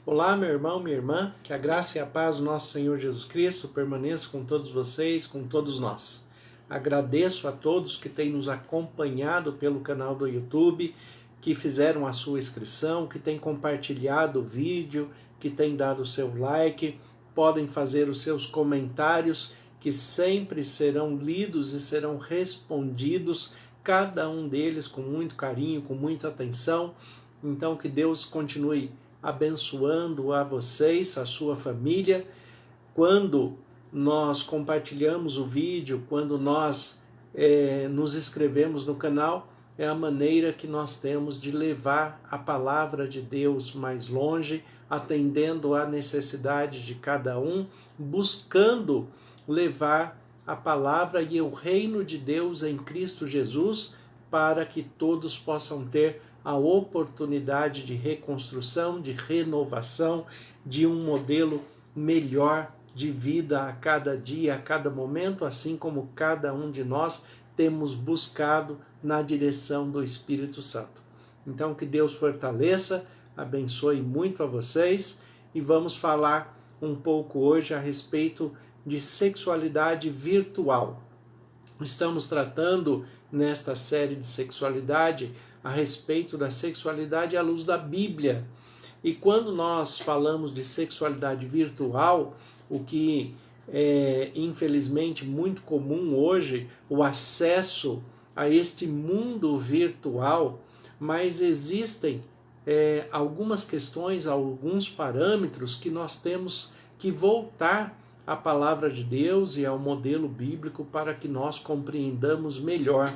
Olá, meu irmão, minha irmã, que a graça e a paz do nosso Senhor Jesus Cristo permaneça com todos vocês, com todos nós. Agradeço a todos que têm nos acompanhado pelo canal do YouTube, que fizeram a sua inscrição, que têm compartilhado o vídeo, que têm dado o seu like, podem fazer os seus comentários, que sempre serão lidos e serão respondidos, cada um deles com muito carinho, com muita atenção. Então, que Deus continue abençoando a vocês, a sua família. Quando nós compartilhamos o vídeo, quando nós nos inscrevemos no canal, é a maneira que nós temos de levar a palavra de Deus mais longe, atendendo à necessidade de cada um, buscando levar a palavra e o reino de Deus em Cristo Jesus, para que todos possam ter a oportunidade de reconstrução, de renovação, de um modelo melhor de vida a cada dia, a cada momento, assim como cada um de nós temos buscado na direção do Espírito Santo. Então, que Deus fortaleça, abençoe muito a vocês e vamos falar um pouco hoje a respeito de sexualidade virtual. Estamos tratando nesta série de sexualidade a respeito da sexualidade à luz da Bíblia. E quando nós falamos de sexualidade virtual, o que é infelizmente muito comum hoje, o acesso a este mundo virtual, mas existem algumas questões, alguns parâmetros que nós temos que voltar à palavra de Deus e ao modelo bíblico para que nós compreendamos melhor.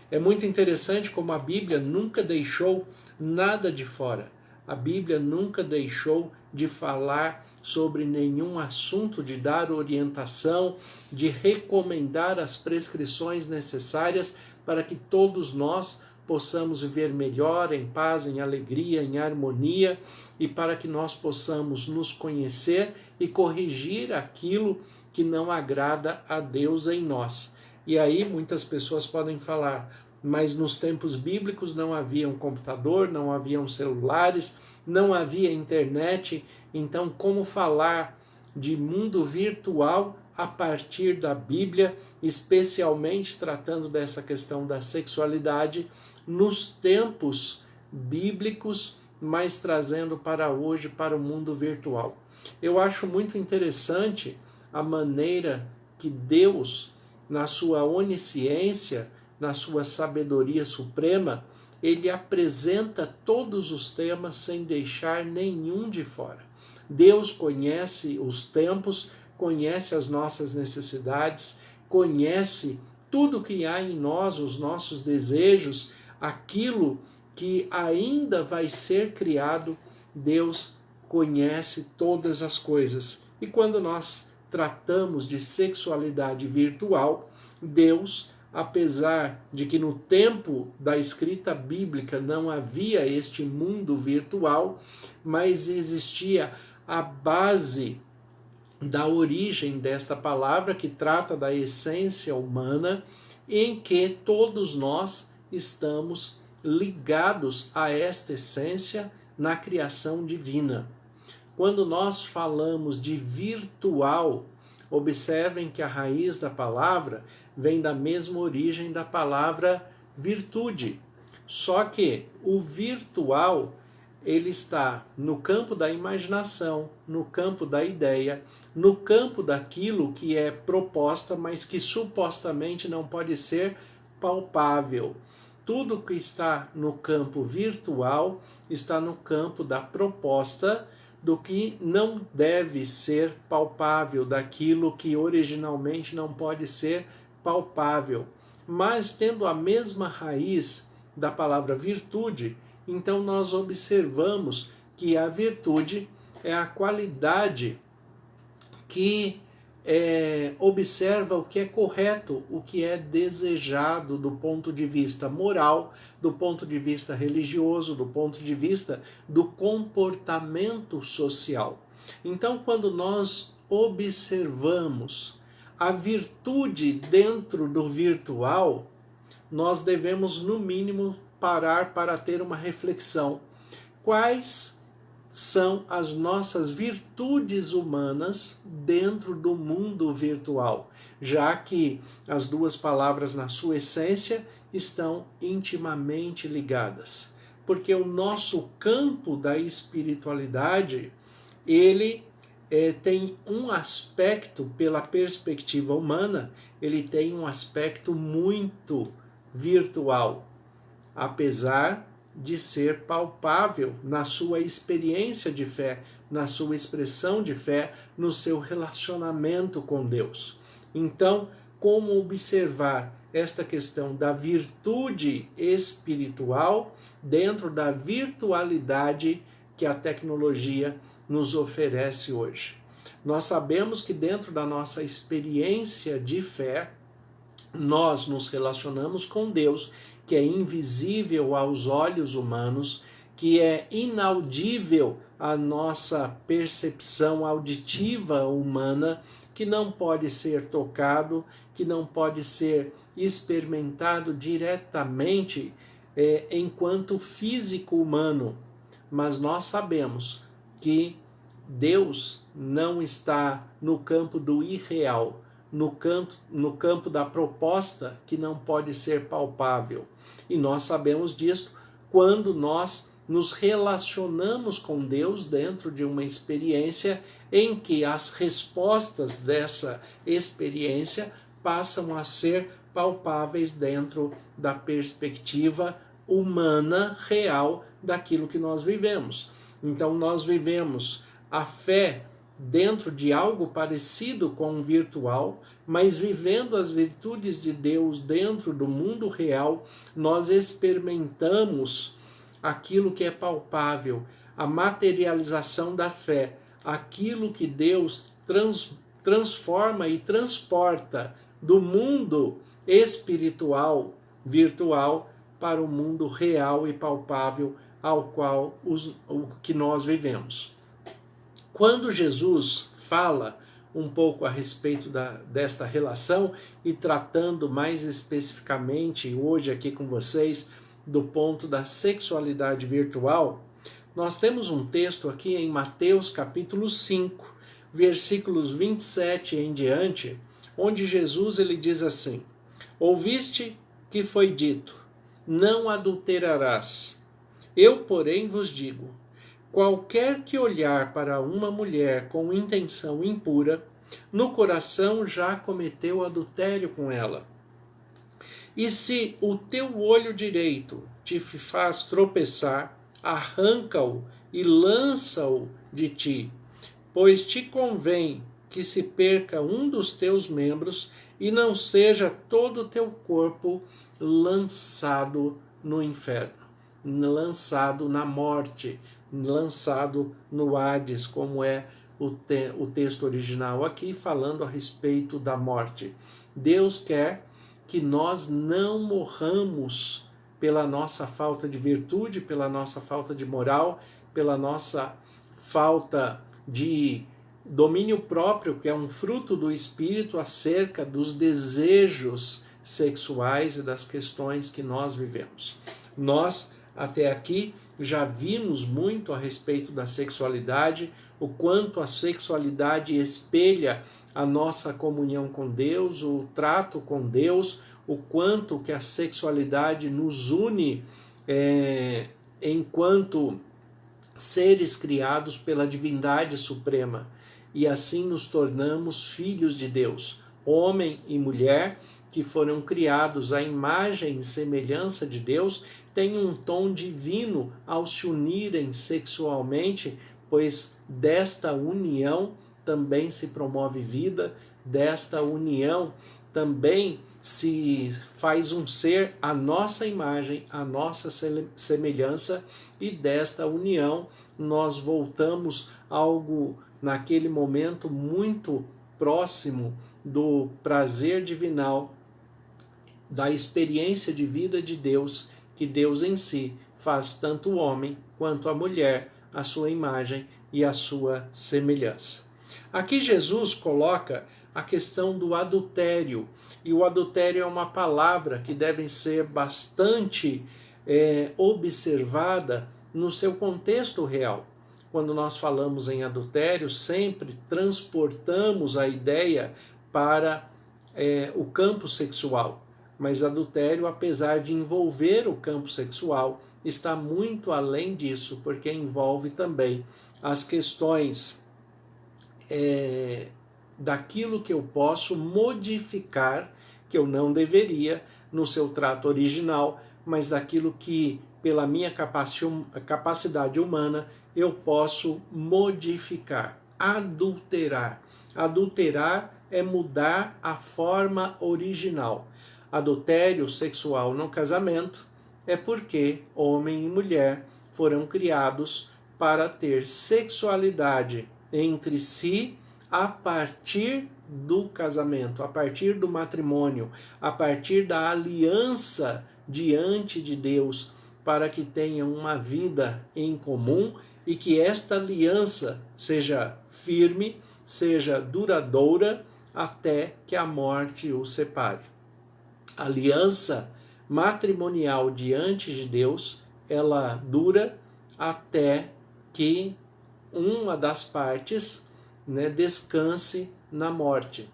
É muito interessante como a Bíblia nunca deixou nada de fora. A Bíblia nunca deixou de falar sobre nenhum assunto, de dar orientação, de recomendar as prescrições necessárias para que todos nós possamos viver melhor, em paz, em alegria, em harmonia, e para que nós possamos nos conhecer e corrigir aquilo que não agrada a Deus em nós. E aí muitas pessoas podem falar, mas nos tempos bíblicos não havia um computador, não haviam celulares, não havia internet, então como falar de mundo virtual a partir da Bíblia, especialmente tratando dessa questão da sexualidade nos tempos bíblicos, mas trazendo para hoje, para o mundo virtual. Eu acho muito interessante a maneira que Deus, na sua onisciência, na sua sabedoria suprema, ele apresenta todos os temas sem deixar nenhum de fora. Deus conhece os tempos, conhece as nossas necessidades, conhece tudo que há em nós, os nossos desejos, aquilo que ainda vai ser criado. Deus conhece todas as coisas. E quando nós tratamos de sexualidade virtual, Deus, apesar de que no tempo da escrita bíblica não havia este mundo virtual, mas existia a base da origem desta palavra, que trata da essência humana, em que todos nós estamos ligados a esta essência na criação divina. Quando nós falamos de virtual, observem que a raiz da palavra vem da mesma origem da palavra virtude. Só que o virtual, ele está no campo da imaginação, no campo da ideia, no campo daquilo que é proposta, mas que supostamente não pode ser palpável. Tudo que está no campo virtual está no campo da proposta, do que não deve ser palpável, daquilo que originalmente não pode ser palpável. Mas tendo a mesma raiz da palavra virtude, então nós observamos que a virtude é a qualidade que observa o que é correto, o que é desejado do ponto de vista moral, do ponto de vista religioso, do ponto de vista do comportamento social. Então, quando nós observamos a virtude dentro do virtual, nós devemos, no mínimo, parar para ter uma reflexão. Quais são as nossas virtudes humanas dentro do mundo virtual, já que as duas palavras, na sua essência, estão intimamente ligadas. Porque o nosso campo da espiritualidade, ele tem um aspecto, pela perspectiva humana, ele tem um aspecto muito virtual, apesar de ser palpável na sua experiência de fé, na sua expressão de fé, no seu relacionamento com Deus. Então, como observar esta questão da virtude espiritual dentro da virtualidade que a tecnologia nos oferece hoje? Nós sabemos que dentro da nossa experiência de fé, nós nos relacionamos com Deus, que é invisível aos olhos humanos, que é inaudível à nossa percepção auditiva humana, que não pode ser tocado, que não pode ser experimentado diretamente enquanto físico humano. Mas nós sabemos que Deus não está no campo do irreal, no campo da proposta que não pode ser palpável. E nós sabemos disso quando nós nos relacionamos com Deus dentro de uma experiência em que as respostas dessa experiência passam a ser palpáveis dentro da perspectiva humana real daquilo que nós vivemos. Então nós vivemos a fé dentro de algo parecido com o virtual, mas vivendo as virtudes de Deus dentro do mundo real, nós experimentamos aquilo que é palpável, a materialização da fé, aquilo que Deus transforma e transporta do mundo espiritual, virtual, para o mundo real e palpável ao qual o que nós vivemos. Quando Jesus fala um pouco a respeito desta relação e tratando mais especificamente hoje aqui com vocês do ponto da sexualidade virtual, nós temos um texto aqui em Mateus capítulo 5, versículos 27 em diante, onde Jesus ele diz assim: ouviste que foi dito, não adulterarás. Eu, porém, vos digo, qualquer que olhar para uma mulher com intenção impura, no coração já cometeu adultério com ela. E se o teu olho direito te faz tropeçar, arranca-o e lança-o de ti, pois te convém que se perca um dos teus membros e não seja todo o teu corpo lançado no inferno, lançado na morte, lançado no Hades, como é o texto original aqui, falando a respeito da morte. Deus quer que nós não morramos pela nossa falta de virtude, pela nossa falta de moral, pela nossa falta de domínio próprio, que é um fruto do Espírito acerca dos desejos sexuais e das questões que nós vivemos. Nós, até aqui, já vimos muito a respeito da sexualidade, o quanto a sexualidade espelha a nossa comunhão com Deus, o trato com Deus, o quanto que a sexualidade nos une enquanto seres criados pela divindade suprema, e assim nos tornamos filhos de Deus, homem e mulher, que foram criados à imagem e semelhança de Deus, têm um tom divino ao se unirem sexualmente, pois desta união também se promove vida, desta união também se faz um ser à nossa imagem, à nossa semelhança, e desta união nós voltamos algo naquele momento muito próximo do prazer divinal, da experiência de vida de Deus, que Deus em si faz tanto o homem quanto a mulher à sua imagem e à sua semelhança. Aqui Jesus coloca a questão do adultério, e o adultério é uma palavra que deve ser bastante observada no seu contexto real, quando nós falamos em adultério, sempre transportamos a ideia para o campo sexual. Mas adultério, apesar de envolver o campo sexual, está muito além disso, porque envolve também as questões daquilo que eu posso modificar, que eu não deveria no seu trato original, mas daquilo que, pela minha capacidade humana, eu posso modificar, adulterar. Adulterar é mudar a forma original. Adultério sexual no casamento é porque homem e mulher foram criados para ter sexualidade entre si a partir do casamento, a partir do matrimônio, a partir da aliança diante de Deus, para que tenham uma vida em comum e que esta aliança seja firme, seja duradoura, até que a morte os separe. A aliança matrimonial diante de Deus, ela dura até que uma das partes, descanse na morte.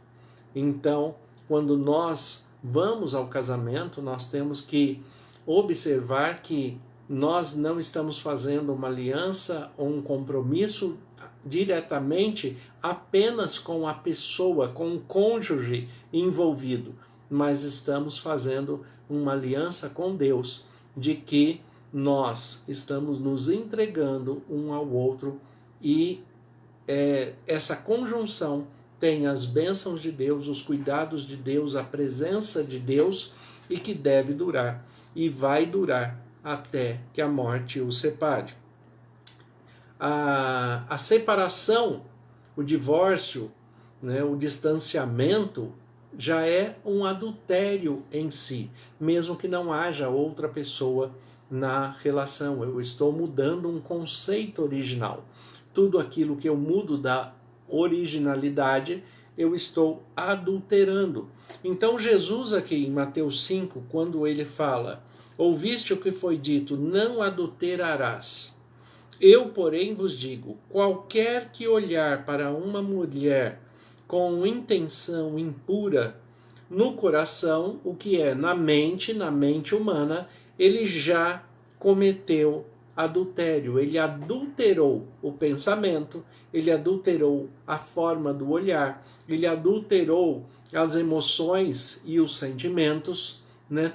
Então, quando nós vamos ao casamento, nós temos que observar que nós não estamos fazendo uma aliança ou um compromisso diretamente apenas com a pessoa, com o cônjuge envolvido, mas estamos fazendo uma aliança com Deus, de que nós estamos nos entregando um ao outro e essa conjunção tem as bênçãos de Deus, os cuidados de Deus, a presença de Deus, e que deve durar e vai durar até que a morte os separe. A separação, o divórcio, o distanciamento, já é um adultério em si, mesmo que não haja outra pessoa na relação. Eu estou mudando um conceito original. Tudo aquilo que eu mudo da originalidade, eu estou adulterando. Então Jesus aqui em Mateus 5, quando ele fala: ouviste o que foi dito, não adulterarás. Eu, porém, vos digo, qualquer que olhar para uma mulher com intenção impura no coração, o que é na mente humana, ele já cometeu adultério, ele adulterou o pensamento, ele adulterou a forma do olhar, ele adulterou as emoções e os sentimentos,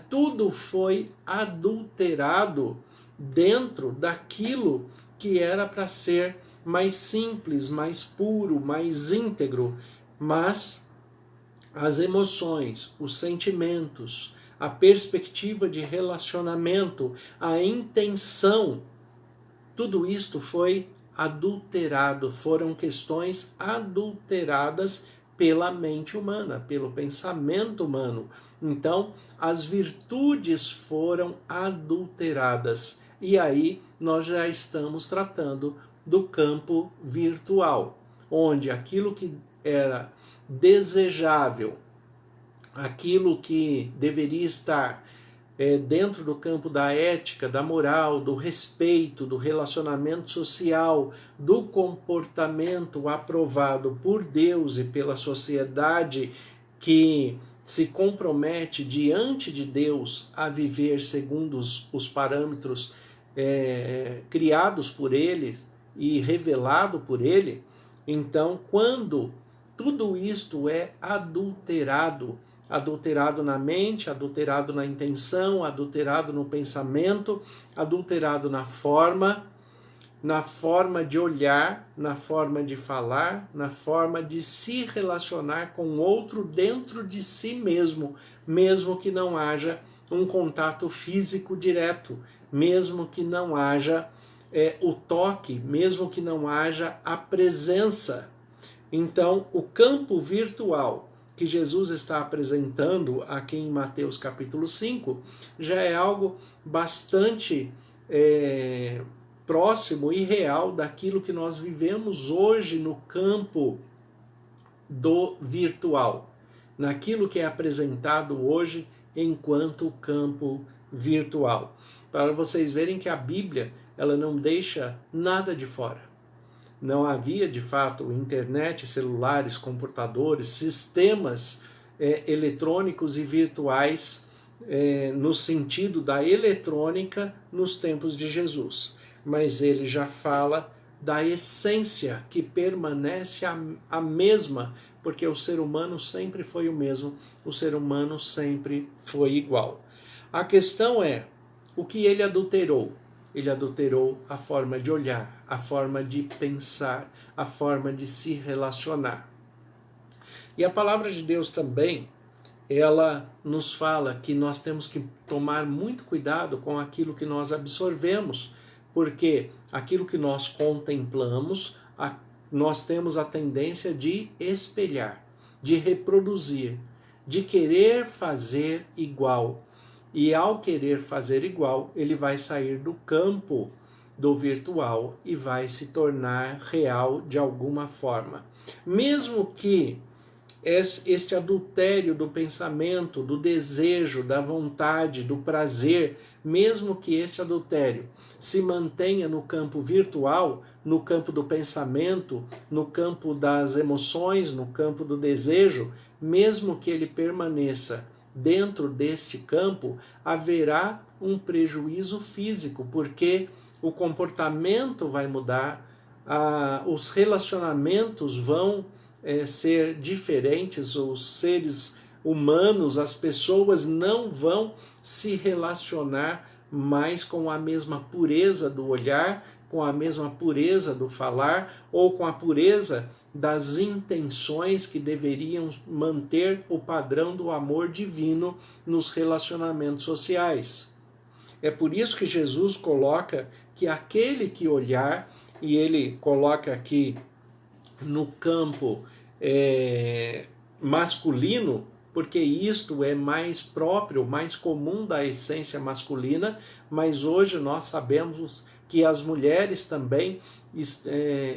Tudo foi adulterado dentro daquilo que era para ser mais simples, mais puro, mais íntegro, mas as emoções, os sentimentos, a perspectiva de relacionamento, a intenção, tudo isto foi adulterado, foram questões adulteradas pela mente humana, pelo pensamento humano. Então, as virtudes foram adulteradas. E aí nós já estamos tratando do campo virtual, onde aquilo que era desejável, aquilo que deveria estar dentro do campo da ética, da moral, do respeito, do relacionamento social, do comportamento aprovado por Deus e pela sociedade que se compromete diante de Deus a viver segundo os parâmetros criados por Ele e revelado por Ele. Então, quando tudo isto é adulterado na mente, adulterado na intenção, adulterado no pensamento, adulterado na forma de olhar, na forma de falar, na forma de se relacionar com o outro dentro de si mesmo, mesmo que não haja um contato físico direto, mesmo que não haja o toque, mesmo que não haja a presença. Então, o campo virtual que Jesus está apresentando aqui em Mateus capítulo 5 já é algo bastante próximo e real daquilo que nós vivemos hoje no campo do virtual, naquilo que é apresentado hoje enquanto campo virtual. Para vocês verem que a Bíblia, ela não deixa nada de fora. não havia de fato internet, celulares, computadores, sistemas eletrônicos e virtuais no sentido da eletrônica nos tempos de Jesus. Mas ele já fala da essência que permanece a mesma, porque o ser humano sempre foi o mesmo, o ser humano sempre foi igual. A questão é, o que ele adulterou? Ele adulterou a forma de olhar, a forma de pensar, a forma de se relacionar. E a palavra de Deus também, ela nos fala que nós temos que tomar muito cuidado com aquilo que nós absorvemos, porque aquilo que nós contemplamos, nós temos a tendência de espelhar, de reproduzir, de querer fazer igual. E ao querer fazer igual, ele vai sair do campo do virtual e vai se tornar real de alguma forma. Mesmo que este adultério do pensamento, do desejo, da vontade, do prazer, mesmo que este adultério se mantenha no campo virtual, no campo do pensamento, no campo das emoções, no campo do desejo, mesmo que ele permaneça dentro deste campo, haverá um prejuízo físico, porque o comportamento vai mudar, os relacionamentos vão ser diferentes, os seres humanos, as pessoas não vão se relacionar mais com a mesma pureza do olhar, com a mesma pureza do falar ou com a pureza das intenções que deveriam manter o padrão do amor divino nos relacionamentos sociais. É por isso que Jesus coloca que aquele que olhar, e ele coloca aqui no campo masculino, porque isto é mais próprio, mais comum da essência masculina, mas hoje nós sabemos que as mulheres também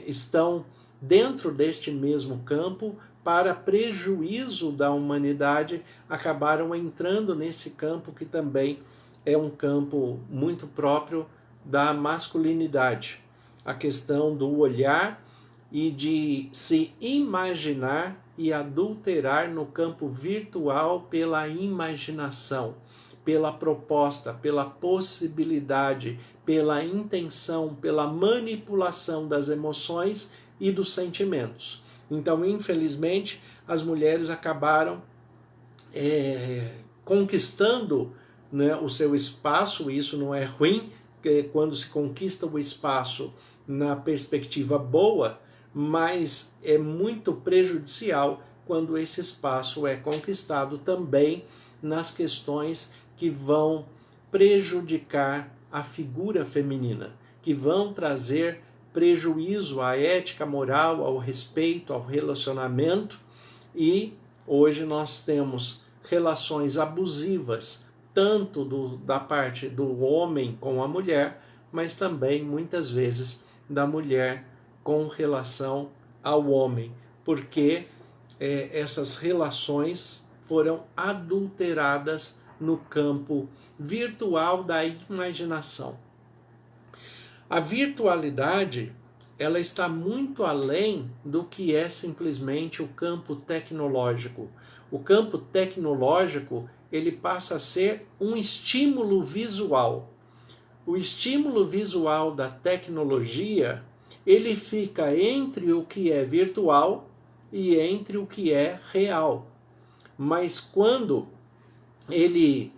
estão dentro deste mesmo campo, para prejuízo da humanidade, acabaram entrando nesse campo que também é um campo muito próprio da masculinidade. A questão do olhar e de se imaginar e adulterar no campo virtual pela imaginação, pela proposta, pela possibilidade, pela intenção, pela manipulação das emoções e dos sentimentos. Então, infelizmente, as mulheres acabaram conquistando, né, o seu espaço, e isso não é ruim, porque quando se conquista o espaço na perspectiva boa, mas é muito prejudicial quando esse espaço é conquistado também nas questões que vão prejudicar a figura feminina, que vão trazer prejuízo à ética moral, ao respeito, ao relacionamento, e hoje nós temos relações abusivas, tanto da parte do homem com a mulher, mas também, muitas vezes, da mulher com relação ao homem, porque essas relações foram adulteradas no campo virtual da imaginação. A virtualidade, ela está muito além do que é simplesmente o campo tecnológico. O campo tecnológico, ele passa a ser um estímulo visual. O estímulo visual da tecnologia, ele fica entre o que é virtual e entre o que é real. Mas quando ele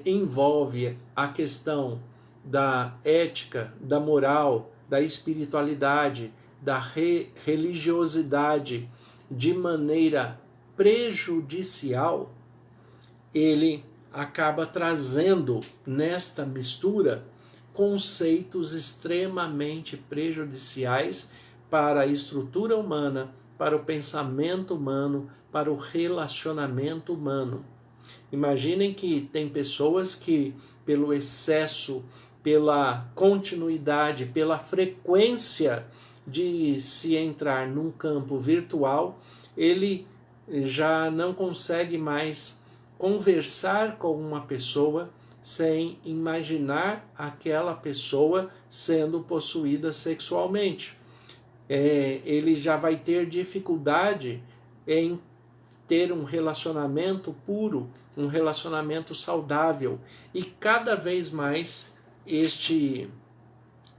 envolve a questão da ética, da moral, da espiritualidade, da religiosidade de maneira prejudicial, ele acaba trazendo nesta mistura conceitos extremamente prejudiciais para a estrutura humana, para o pensamento humano, para o relacionamento humano. Imaginem que tem pessoas que, pelo excesso, pela continuidade, pela frequência de se entrar num campo virtual, ele já não consegue mais conversar com uma pessoa sem imaginar aquela pessoa sendo possuída sexualmente. ele já vai ter dificuldade em ter um relacionamento puro, um relacionamento saudável. E cada vez mais este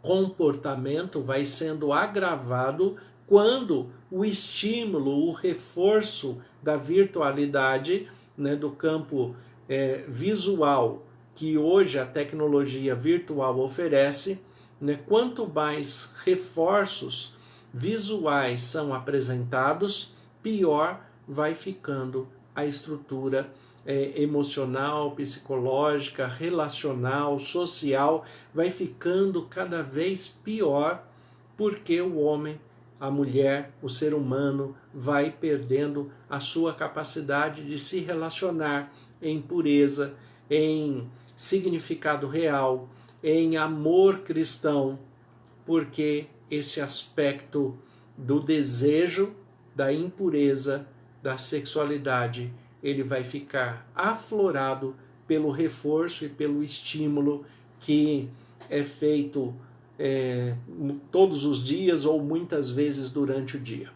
comportamento vai sendo agravado quando o estímulo, o reforço da virtualidade, né, do campo visual que hoje a tecnologia virtual oferece, né, quanto mais reforços visuais são apresentados, pior vai ficando a estrutura emocional, psicológica, relacional, social, vai ficando cada vez pior, porque o homem, a mulher, o ser humano vai perdendo a sua capacidade de se relacionar em pureza, em significado real, em amor cristão, porque esse aspecto do desejo, da impureza, da sexualidade, ele vai ficar aflorado pelo reforço e pelo estímulo que é feito todos os dias ou muitas vezes durante o dia.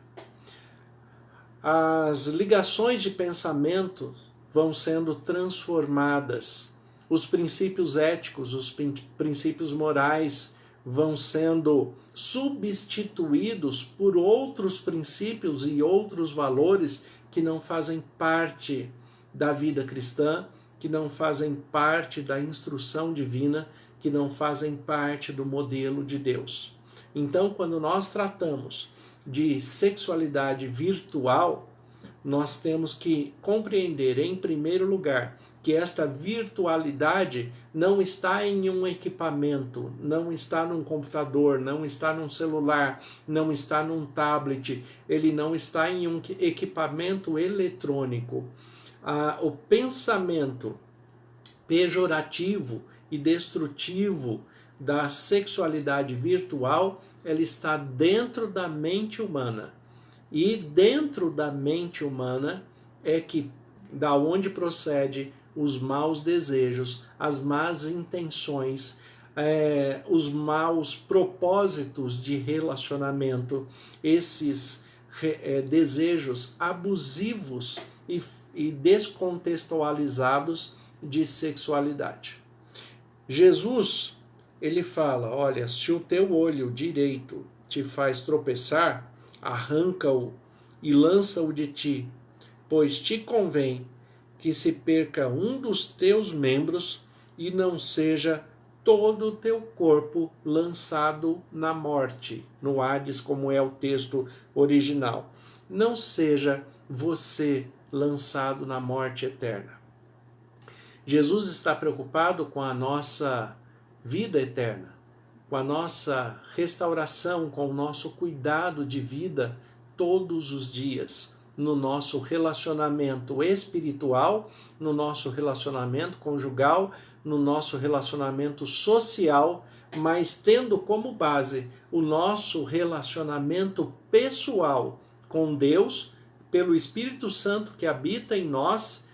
As ligações de pensamento vão sendo transformadas, os princípios éticos, os princípios morais vão sendo substituídos por outros princípios e outros valores que não fazem parte da vida cristã, que não fazem parte da instrução divina, que não fazem parte do modelo de Deus. Então, quando nós tratamos de sexualidade virtual, nós temos que compreender, em primeiro lugar, que esta virtualidade não está em um equipamento, não está num computador, não está num celular, não está num tablet, ele não está em um equipamento eletrônico. O pensamento pejorativo e destrutivo da sexualidade virtual, ela está dentro da mente humana. E dentro da mente humana é que da onde procede os maus desejos, as más intenções, os maus propósitos de relacionamento, esses desejos abusivos e descontextualizados de sexualidade. Jesus, ele fala, olha, se o teu olho direito te faz tropeçar, arranca-o e lança-o de ti, pois te convém que se perca um dos teus membros e não seja todo o teu corpo lançado na morte, no Hades, como é o texto original. Não seja você lançado na morte eterna. Jesus está preocupado com a nossa vida eterna, com a nossa restauração, com o nosso cuidado de vida todos os dias, no nosso relacionamento espiritual, no nosso relacionamento conjugal, no nosso relacionamento social, mas tendo como base o nosso relacionamento pessoal com Deus, pelo Espírito Santo que habita em nós,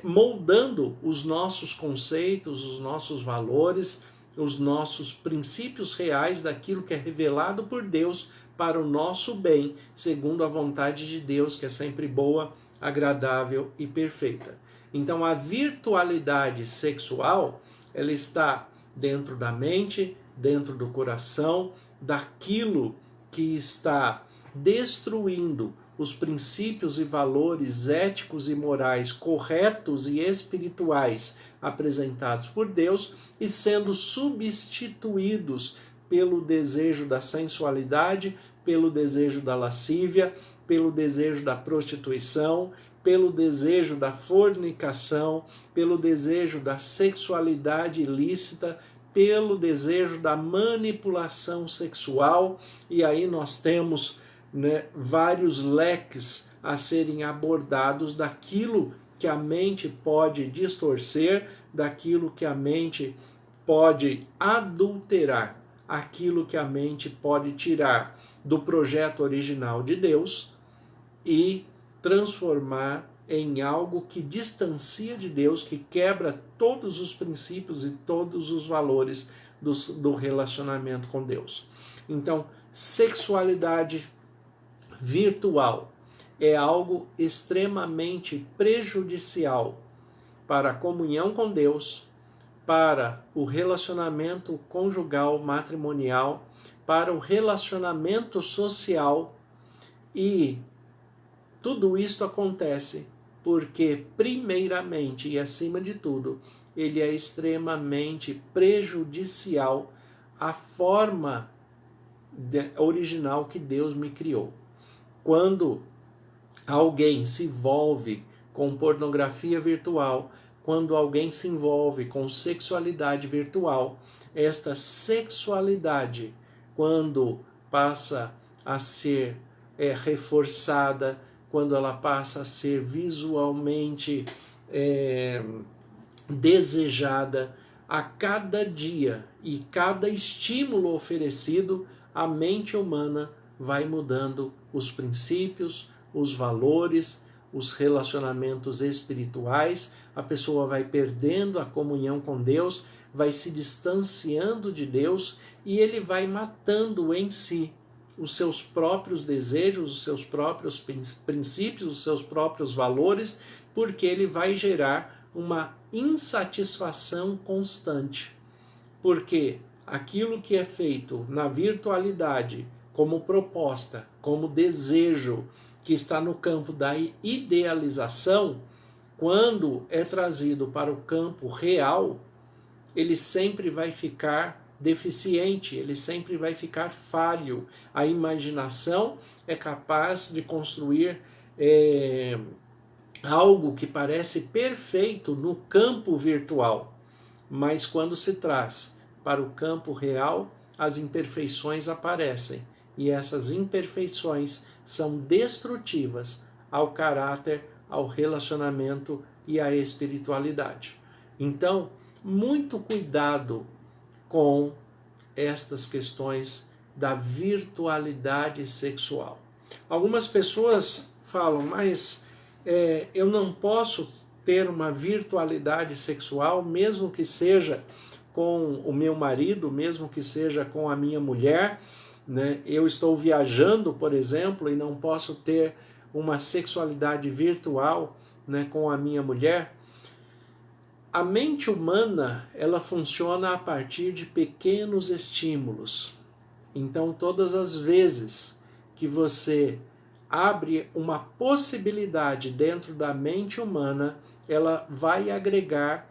moldando os nossos conceitos, os nossos valores, os nossos princípios reais daquilo que é revelado por Deus para o nosso bem, segundo a vontade de Deus, que é sempre boa, agradável e perfeita. Então, a virtualidade sexual, ela está dentro da mente, dentro do coração, daquilo que está destruindo os princípios e valores éticos e morais corretos e espirituais apresentados por Deus e sendo substituídos pelo desejo da sensualidade, pelo desejo da lascívia, pelo desejo da prostituição, pelo desejo da fornicação, pelo desejo da sexualidade ilícita, pelo desejo da manipulação sexual. E aí nós temos vários leques a serem abordados daquilo que a mente pode distorcer, daquilo que a mente pode adulterar, aquilo que a mente pode tirar do projeto original de Deus e transformar em algo que distancia de Deus, que quebra todos os princípios e todos os valores do relacionamento com Deus. Então, sexualidade virtual é algo extremamente prejudicial para a comunhão com Deus, para o relacionamento conjugal matrimonial, para o relacionamento social, e tudo isso acontece porque, primeiramente e acima de tudo, ele é extremamente prejudicial à forma original que Deus me criou. Quando alguém se envolve com pornografia virtual, quando alguém se envolve com sexualidade virtual, esta sexualidade, quando passa a ser reforçada, quando ela passa a ser visualmente desejada, a cada dia e cada estímulo oferecido, a mente humana vai mudando os princípios, os valores, os relacionamentos espirituais, a pessoa vai perdendo a comunhão com Deus, vai se distanciando de Deus e ele vai matando em si os seus próprios desejos, os seus próprios princípios, os seus próprios valores, porque ele vai gerar uma insatisfação constante. Porque aquilo que é feito na virtualidade, como proposta, como desejo, que está no campo da idealização, quando é trazido para o campo real, ele sempre vai ficar deficiente, ele sempre vai ficar falho. A imaginação é capaz de construir algo que parece perfeito no campo virtual, mas quando se traz para o campo real, as imperfeições aparecem, e essas imperfeições são destrutivas ao caráter, ao relacionamento e à espiritualidade. Então, muito cuidado com estas questões da virtualidade sexual. Algumas pessoas falam, mas eu não posso ter uma virtualidade sexual, mesmo que seja com o meu marido, mesmo que seja com a minha mulher, né? Eu estou viajando, por exemplo, e não posso ter uma sexualidade virtual, né, com a minha mulher. A mente humana, ela funciona a partir de pequenos estímulos. Então, todas as vezes que você abre uma possibilidade dentro da mente humana, ela vai agregar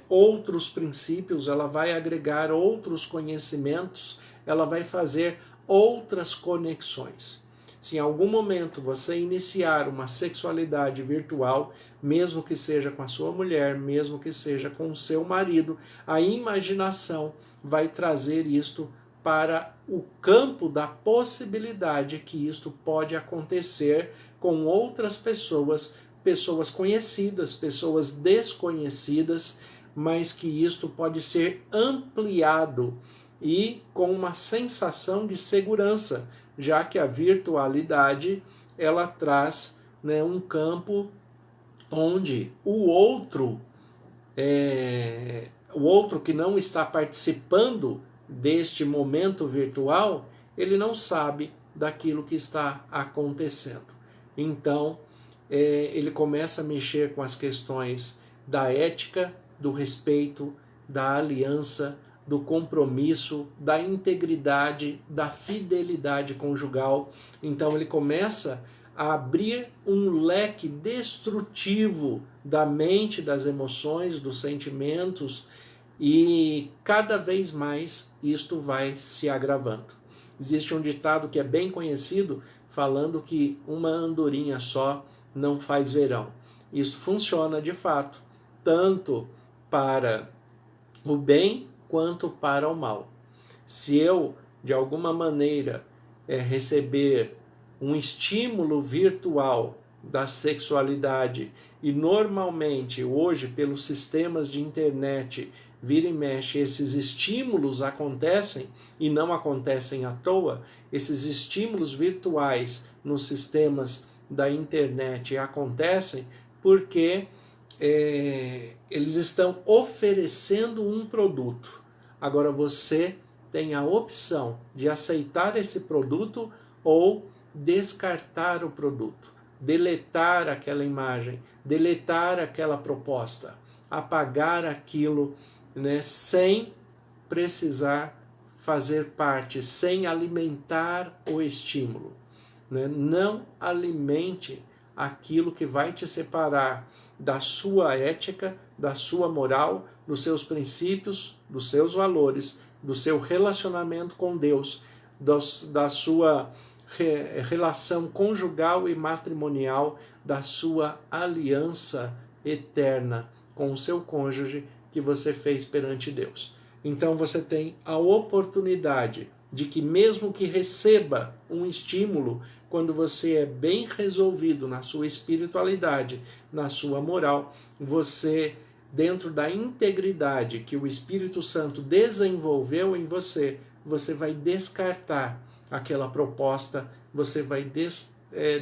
outros princípios, ela vai agregar outros conhecimentos, ela vai fazer outras conexões. Se em algum momento você iniciar uma sexualidade virtual, mesmo que seja com a sua mulher, mesmo que seja com o seu marido, a imaginação vai trazer isto para o campo da possibilidade que isto pode acontecer com outras pessoas, pessoas conhecidas, pessoas desconhecidas, mas que isto pode ser ampliado e com uma sensação de segurança, já que a virtualidade ela traz, né, um campo onde o outro que não está participando deste momento virtual, ele não sabe daquilo que está acontecendo. Então, ele começa a mexer com as questões da ética, do respeito, da aliança, do compromisso, da integridade, da fidelidade conjugal. Então ele começa a abrir um leque destrutivo da mente, das emoções, dos sentimentos, e cada vez mais isto vai se agravando. Existe um ditado que é bem conhecido, falando que uma andorinha só não faz verão. Isso funciona de fato, tanto para o bem quanto para o mal. Se eu, de alguma maneira, receber um estímulo virtual da sexualidade, e normalmente hoje pelos sistemas de internet vira e mexe, esses estímulos acontecem e não acontecem à toa, esses estímulos virtuais nos sistemas da internet acontecem porque eles estão oferecendo um produto. Agora você tem a opção de aceitar esse produto ou descartar o produto, deletar aquela imagem, deletar aquela proposta, apagar aquilo, né, sem precisar fazer parte, sem alimentar o estímulo. Né? Não alimente aquilo que vai te separar da sua ética, da sua moral, dos seus princípios, dos seus valores, do seu relacionamento com Deus, da sua relação conjugal e matrimonial, da sua aliança eterna com o seu cônjuge que você fez perante Deus. Então você tem a oportunidade de que, mesmo que receba um estímulo, quando você é bem resolvido na sua espiritualidade, na sua moral, você, dentro da integridade que o Espírito Santo desenvolveu em você, você vai descartar aquela proposta, você vai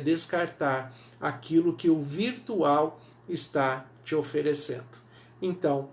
descartar aquilo que o virtual está te oferecendo. Então,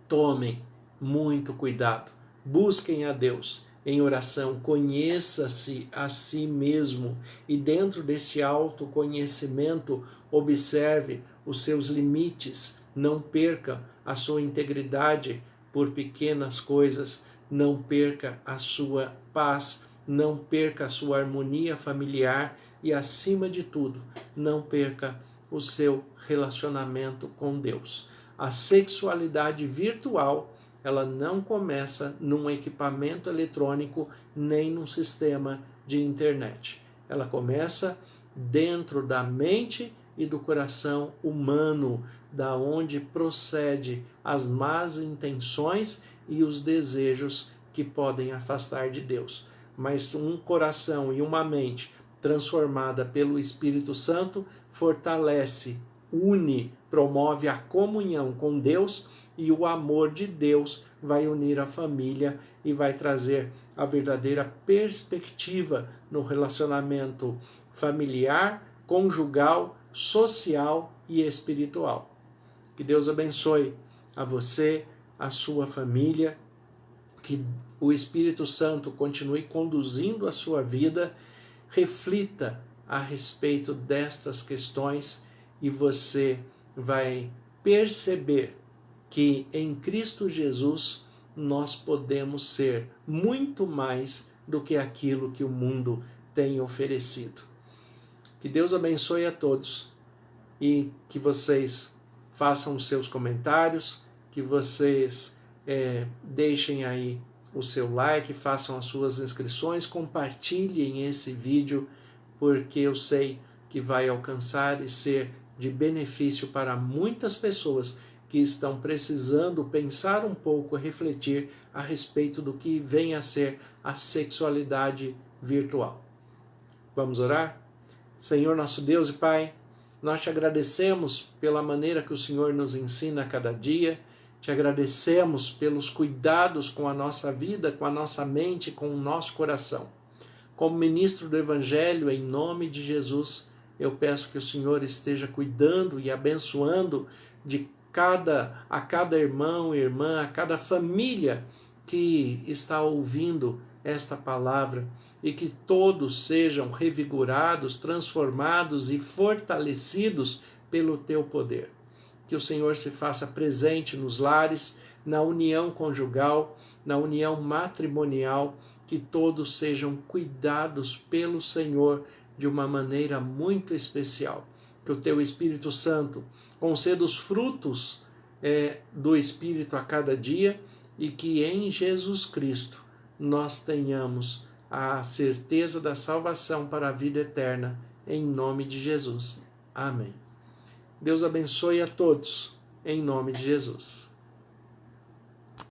tomem muito cuidado, busquem a Deus em oração, conheça-se a si mesmo e dentro desse autoconhecimento observe os seus limites, não perca a sua integridade por pequenas coisas, não perca a sua paz, não perca a sua harmonia familiar e, acima de tudo, não perca o seu relacionamento com Deus. A sexualidade virtual, ela não começa num equipamento eletrônico nem num sistema de internet. Ela começa dentro da mente e do coração humano, da onde procede as más intenções e os desejos que podem afastar de Deus. Mas um coração e uma mente transformada pelo Espírito Santo fortalece, une, promove a comunhão com Deus, e o amor de Deus vai unir a família e vai trazer a verdadeira perspectiva no relacionamento familiar, conjugal, social e espiritual. Que Deus abençoe a você, a sua família, que o Espírito Santo continue conduzindo a sua vida, reflita a respeito destas questões e você vai perceber que em Cristo Jesus nós podemos ser muito mais do que aquilo que o mundo tem oferecido. Que Deus abençoe a todos e que vocês façam os seus comentários, que vocês deixem aí o seu like, façam as suas inscrições, compartilhem esse vídeo, porque eu sei que vai alcançar e ser de benefício para muitas pessoas que estão precisando pensar um pouco, refletir a respeito do que vem a ser a sexualidade virtual. Vamos orar? Senhor nosso Deus e Pai, nós te agradecemos pela maneira que o Senhor nos ensina a cada dia, te agradecemos pelos cuidados com a nossa vida, com a nossa mente, com o nosso coração. Como ministro do Evangelho, em nome de Jesus, eu peço que o Senhor esteja cuidando e abençoando a cada irmão e irmã, a cada família que está ouvindo esta palavra, e que todos sejam revigorados, transformados e fortalecidos pelo teu poder. Que o Senhor se faça presente nos lares, na união conjugal, na união matrimonial, que todos sejam cuidados pelo Senhor de uma maneira muito especial. Que o teu Espírito Santo conceda os frutos do Espírito a cada dia e que em Jesus Cristo nós tenhamos a certeza da salvação para a vida eterna, em nome de Jesus. Amém. Deus abençoe a todos, em nome de Jesus.